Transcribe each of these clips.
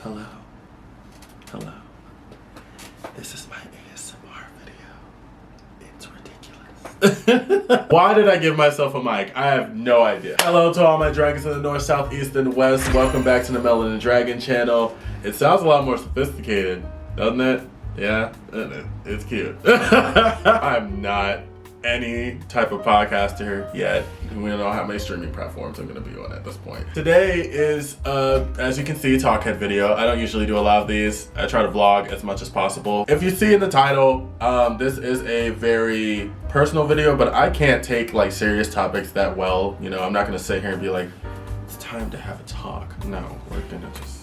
Hello. Hello. This is my ASMR video. It's ridiculous. Why did I give myself a mic? I have no idea. Hello to all my dragons in the north, south, east, and west. Welcome back to the Melanindragon channel. It sounds a lot more sophisticated, doesn't it? Yeah, it's cute. I'm not any type of podcaster yet. We don't know how many streaming platforms I'm gonna be on at this point. Today is, as you can see, Talkhead video. I don't usually do a lot of these. I try to vlog as much as possible. If you see in the title, this is a very personal video, but I can't take like serious topics that well. You know, I'm not gonna sit here and be like, it's time to have a talk. No, we're gonna just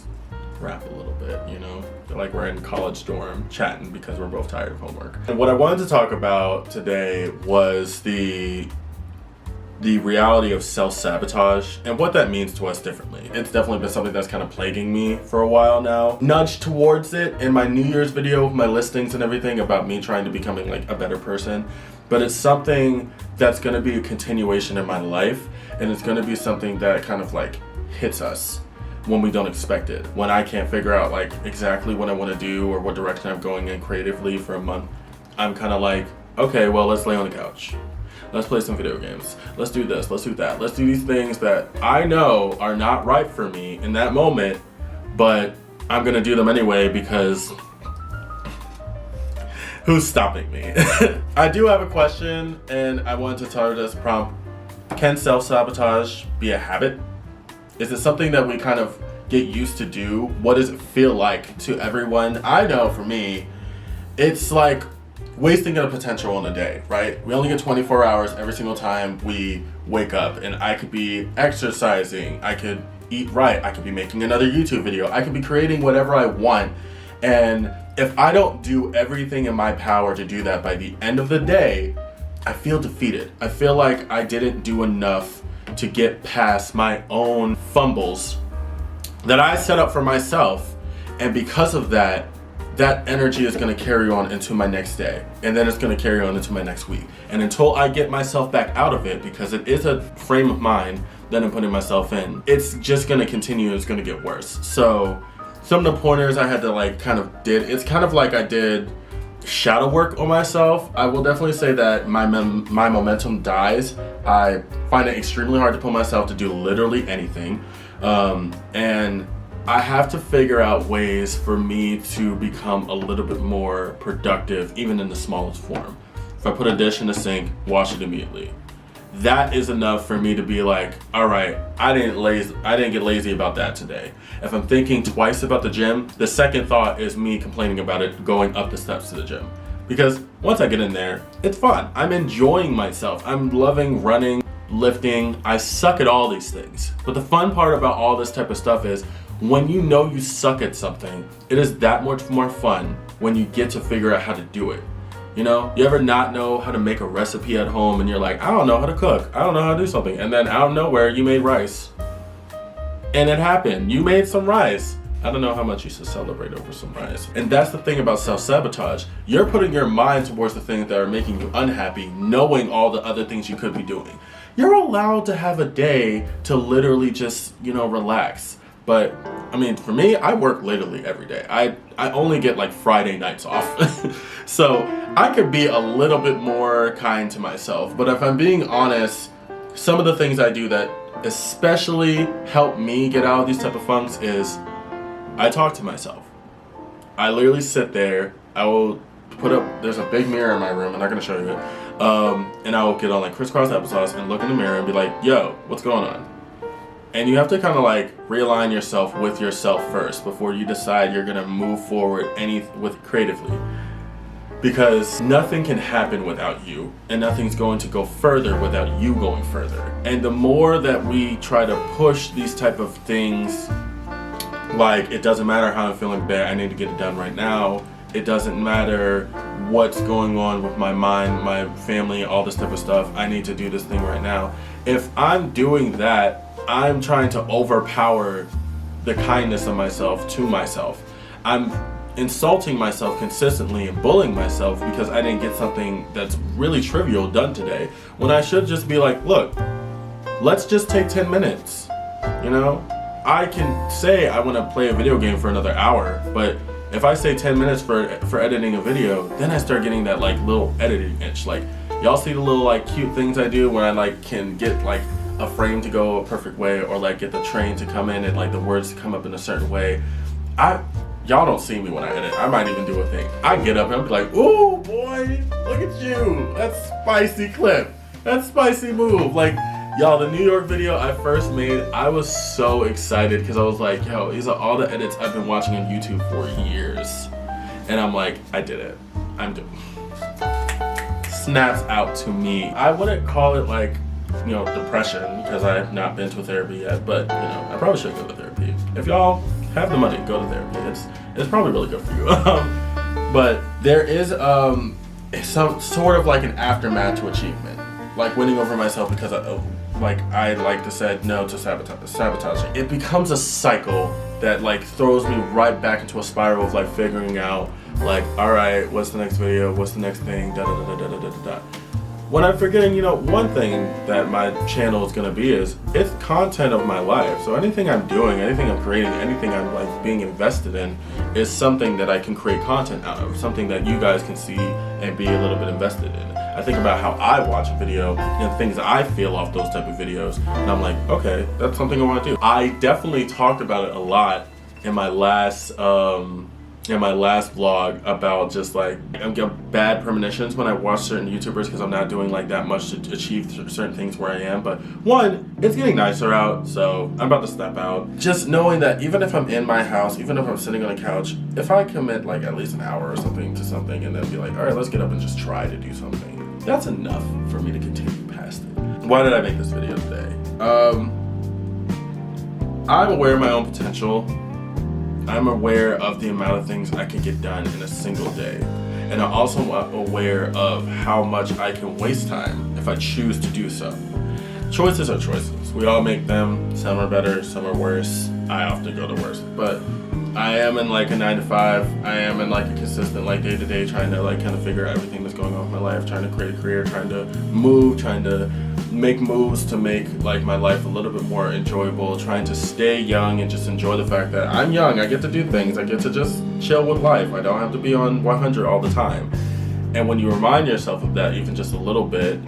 rap a little bit, you know? Like we're in college dorm chatting because we're both tired of homework. And what I wanted to talk about today was the reality of self-sabotage and what that means to us differently. It's definitely been something that's kind of plaguing me for a while now. Nudged towards it in my New Year's video with my listings and everything about me trying to becoming like a better person. But it's something that's gonna be a continuation in my life, and it's gonna be something that kind of like hits us when we don't expect it. When I can't figure out like exactly what I want to do or what direction I'm going in creatively for a month, I'm kind of like, okay, well, let's lay on the couch. Let's play some video games. Let's do this, let's do that. Let's do these things that I know are not right for me in that moment, but I'm gonna do them anyway because who's stopping me? I do have a question, and I wanted to title this prompt: can self-sabotage be a habit? Is it something that we kind of get used to do? What does it feel like to everyone? I know for me, it's like wasting a potential in a day, right? We only get 24 hours every single time we wake up, and I could be exercising, I could eat right, I could be making another YouTube video, I could be creating whatever I want. And if I don't do everything in my power to do that by the end of the day, I feel defeated. I feel like I didn't do enough to get past my own fumbles that I set up for myself. And because of that, that energy is going to carry on into my next day, and then it's going to carry on into my next week. And until I get myself back out of it, because it is a frame of mind that I'm putting myself in, it's just going to continue. It's going to get worse. So some of the pointers I had to like kind of it's kind of like I did shadow work on myself. I will definitely say that my momentum dies. I find it extremely hard to put myself to do literally anything, and I have to figure out ways for me to become a little bit more productive, even in the smallest form. If I put a dish in the sink, wash it immediately. That is enough for me to be like, all right, I didn't get lazy about that today. If I'm thinking twice about the gym, the second thought is me complaining about it going up the steps to the gym. Because once I get in there, it's fun. I'm enjoying myself. I'm loving running, lifting. I suck at all these things. But the fun part about all this type of stuff is when you know you suck at something, it is that much more fun when you get to figure out how to do it. You know, you ever not know how to make a recipe at home and you're like, I don't know how to cook. I don't know how to do something. And then out of nowhere, you made rice. And it happened. You made some rice. I don't know how much you should celebrate over some rice. And that's the thing about self-sabotage. You're putting your mind towards the things that are making you unhappy, knowing all the other things you could be doing. You're allowed to have a day to literally just, you know, relax. But I mean, for me, I work literally every day. I only get like Friday nights off. So I could be a little bit more kind to myself. But if I'm being honest, some of the things I do that especially help me get out of these type of funks is I talk to myself. I literally sit there. I will put up, there's a big mirror in my room. I'm not going to show you it. And I will get on like crisscross applesauce and look in the mirror and be like, yo, what's going on? And you have to kind of like realign yourself with yourself first before you decide you're gonna move forward creatively. Because nothing can happen without you, and nothing's going to go further without you going further. And the more that we try to push these type of things, like it doesn't matter how I'm feeling today, I need to get it done right now. It doesn't matter what's going on with my mind, my family, all this type of stuff. I need to do this thing right now. If I'm doing that, I'm trying to overpower the kindness of myself to myself. I'm insulting myself consistently and bullying myself because I didn't get something that's really trivial done today, when I should just be like, look, let's just take 10 minutes, you know? I can say I want to play a video game for another hour, but if I say 10 minutes for editing a video, then I start getting that like little editing itch. Like, y'all see the little like cute things I do when I like can get like a frame to go a perfect way, or like get the train to come in and like the words to come up in a certain way. Y'all don't see me when I edit. I might even do a thing. I get up and I'm like, ooh boy, look at you. That's spicy clip. That's spicy move. Like, y'all, the New York video I first made, I was so excited because I was like, yo, these are all the edits I've been watching on YouTube for years. And I'm like, I did it. I'm doing. Snaps out to me. I wouldn't call it like, you know, depression, because I have not been to therapy yet, but you know, I probably should go to therapy. If y'all have the money, go to therapy. It's probably really good for you. But there is some sort of like an aftermath to achievement, like winning over myself because I like to say no to sabotaging. It becomes a cycle that like throws me right back into a spiral of like figuring out like, all right, what's the next video? What's the next thing? Da da da da da da da da. When I'm forgetting, you know, one thing that my channel is gonna be is it's content of my life. So anything I'm doing, anything I'm creating, anything I'm like being invested in is something that I can create content out of, something that you guys can see and be a little bit invested in. I think about how I watch a video and things I feel off those type of videos, and I'm like, okay, that's something I want to do. I definitely talked about it a lot in my last vlog about just like I get bad premonitions when I watch certain YouTubers because I'm not doing like that much to achieve certain things where I am. But one, it's getting nicer out, so I'm about to step out. Just knowing that even if I'm in my house, even if I'm sitting on a couch, if I commit like at least an hour or something to something and then be like, all right, let's get up and just try to do something, that's enough for me to continue past it. Why did I make this video today? I'm aware of my own potential. I'm aware of the amount of things I can get done in a single day. And I'm also aware of how much I can waste time if I choose to do so. Choices are choices. We all make them. Some are better, some are worse. I often go to worse. But I am in like a 9 to 5. I am in like a consistent like day to day trying to like kind of figure out everything that's going on in my life, trying to create a career, trying to move, trying to make moves to make like my life a little bit more enjoyable, trying to stay young and just enjoy the fact that I'm young. I get to do things. I get to just chill with life. I don't have to be on 100 all the time. And when you remind yourself of that even just a little bit,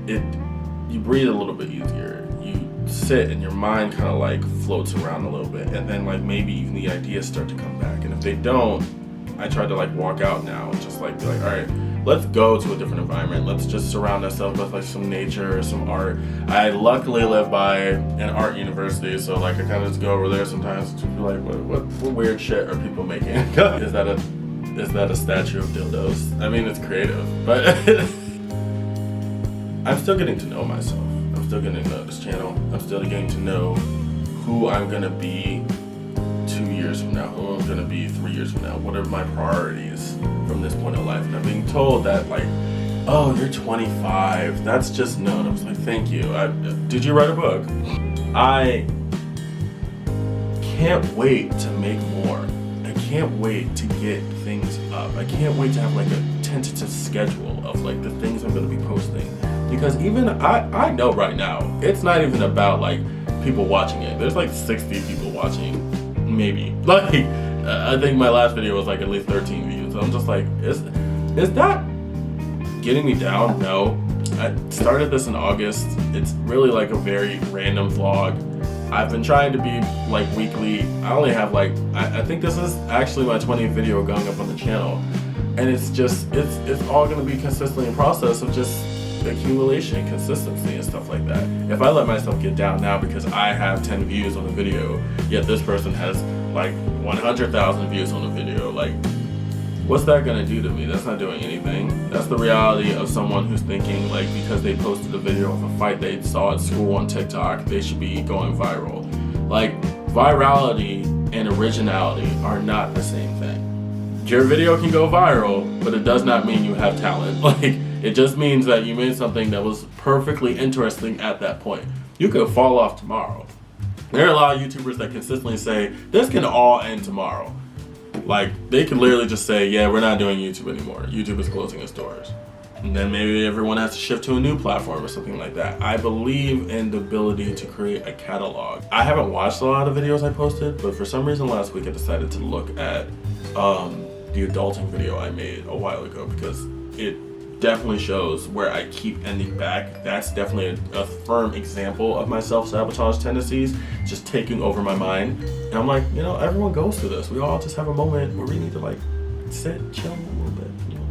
you breathe a little bit easier. You sit and your mind kind of like floats around a little bit, and then like maybe even the ideas start to come back. And if they don't, I try to like walk out now and just like be like, all right, let's go to a different environment. Let's just surround ourselves with like some nature or some art. I luckily live by an art university, so like I kind of just go over there sometimes to be like, what weird shit are people making? Is that a statue of dildos? I mean, it's creative, but I'm still getting to know myself. I'm still getting to know this channel. I'm still getting to know who I'm gonna be 2 years from now, who I'm gonna be 3 years from now. What are my priorities from this point in life? And I'm being told that like, oh, you're 25. That's just known. I was like, thank you. Did you write a book? I can't wait to make more. I can't wait to get things up. I can't wait to have like a tentative schedule of like the things I'm gonna be posting. Because even I know right now, it's not even about like people watching it. There's like 60 people watching. Maybe. Like, I think my last video was like at least 13 views. So I'm just like, is that getting me down? No. I started this in August. It's really like a very random vlog. I've been trying to be like weekly. I only have like, I think this is actually my 20th video going up on the channel. And it's just, it's all gonna be consistently in process of just accumulation, consistency, and stuff like that. If I let myself get down now because I have 10 views on a video, yet this person has like 100,000 views on a video, like, what's that gonna do to me? That's not doing anything. That's the reality of someone who's thinking like because they posted a video of a fight they saw at school on TikTok, they should be going viral. Like, virality and originality are not the same thing. Your video can go viral, but it does not mean you have talent. Like, it just means that you made something that was perfectly interesting at that point. You could fall off tomorrow. There are a lot of YouTubers that consistently say, this can all end tomorrow. Like, they could literally just say, yeah, we're not doing YouTube anymore. YouTube is closing its doors. And then maybe everyone has to shift to a new platform or something like that. I believe in the ability to create a catalog. I haven't watched a lot of videos I posted, but for some reason last week I decided to look at the adulting video I made a while ago, because it definitely shows where I keep ending back. That's definitely a firm example of my self-sabotage tendencies just taking over my mind. And I'm like, you know, everyone goes through this. We all just have a moment where we need to like sit, chill a little bit, you know.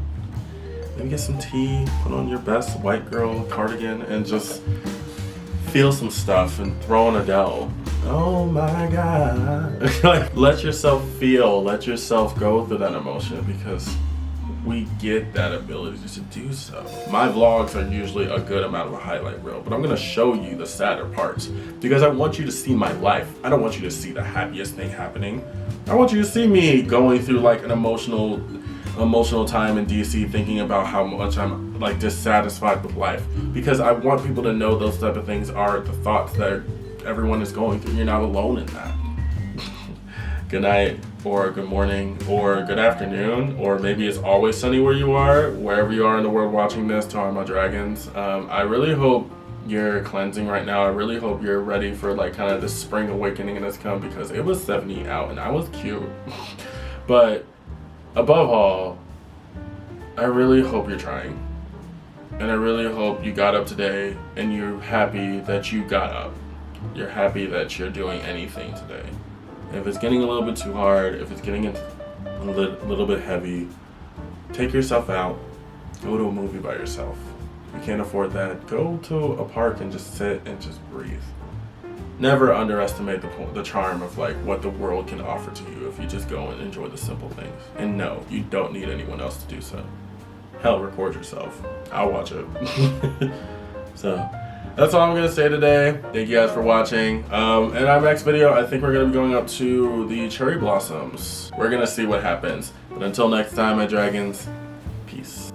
Maybe get some tea, put on your best white girl cardigan, and just feel some stuff and throw on Adele. Oh my God. Like, let yourself feel, let yourself go through that emotion, because we get that ability to do so. My vlogs are usually a good amount of a highlight reel, but I'm gonna show you the sadder parts because I want you to see my life. I don't want you to see the happiest thing happening. I want you to see me going through like an emotional time in DC, thinking about how much I'm like dissatisfied with life, because I want people to know those type of things are the thoughts that everyone is going through. You're not alone in that. Good night, or good morning, or good afternoon, or maybe it's always sunny where you are, wherever you are in the world watching this, to all my dragons. I really hope you're cleansing right now. I really hope you're ready for like kind of the spring awakening that's come, because it was 70 out and I was cute. But above all, I really hope you're trying. And I really hope you got up today and you're happy that you got up. You're happy that you're doing anything today. If it's getting a little bit too hard, if it's getting a little bit heavy, take yourself out. Go to a movie by yourself. If you can't afford that, go to a park and just sit and just breathe. Never underestimate the charm of like what the world can offer to you if you just go and enjoy the simple things. And no, you don't need anyone else to do so. Hell, record yourself. I'll watch it. So that's all I'm gonna say today. Thank you guys for watching. In our next video, I think we're gonna be going up to the cherry blossoms. We're gonna see what happens. But until next time, my dragons, peace.